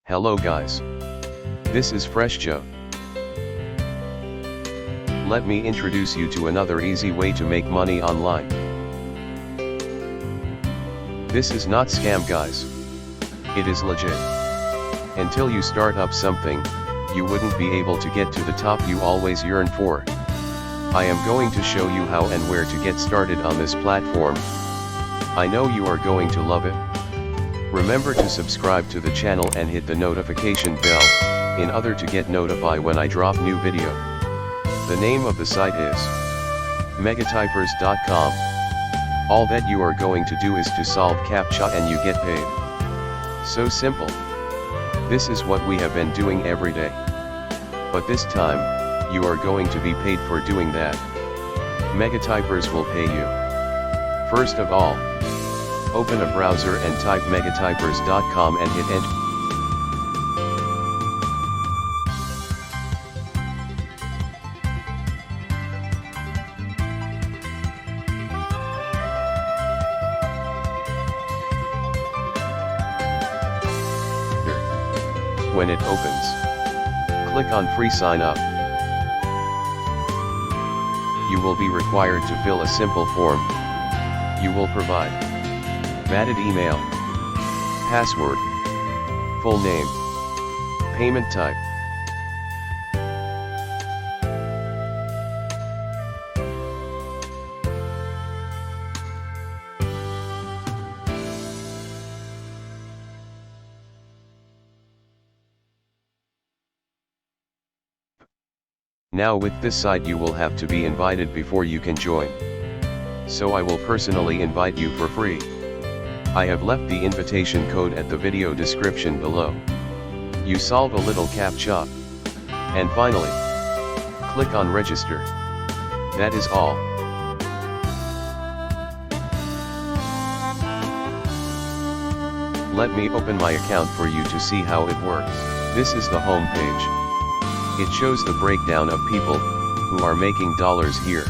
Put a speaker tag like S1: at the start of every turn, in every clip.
S1: Hello guys. This is Fresh Joe. Let me introduce you to another easy way to make money online. This is not scam guys. It is legit. Until you start up something, you wouldn't be able to get to the top you always yearn for. I am going to show you how and where to get started on this platform. I know you are going to love it. Remember to subscribe to the channel and hit the notification bell, in order to get notified when I drop new video. The name of the site is megatypers.com. All that you are going to do is to solve CAPTCHA and you get paid. So simple. This is what we have been doing every day. But this time, you are going to be paid for doing that. Megatypers will pay you. First of all, open a browser and type megatypers.com and hit enter. When it opens, click on free sign up. You will be required to fill a simple form. You will provide valid email, password, full name, payment type. Now with this site you will have to be invited before you can join. So I will personally invite you for free. I have left the invitation code at the video description below. You solve a little CAPTCHA. And finally, click on register. That is all. Let me open my account for you to see how it works. This is the home page. It shows the breakdown of people who are making dollars here.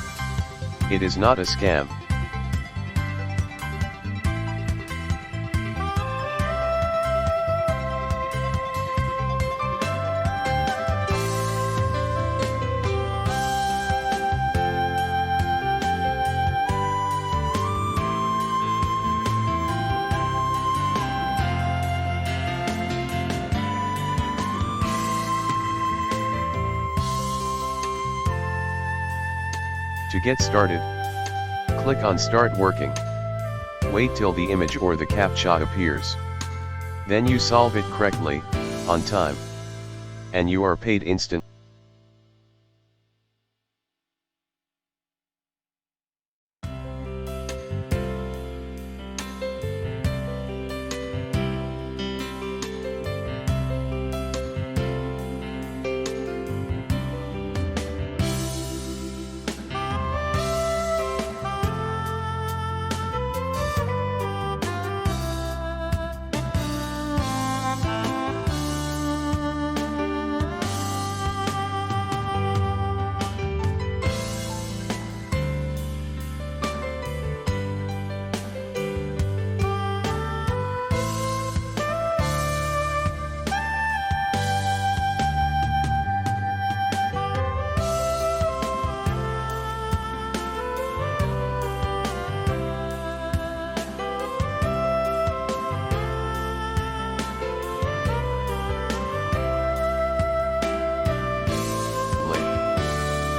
S1: It is not a scam. To get started, click on Start Working. Wait till the image or the CAPTCHA appears. Then you solve it correctly, on time. And you are paid instantly.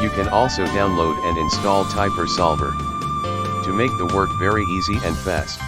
S1: You can also download and install Typer Solver to make the work very easy and fast.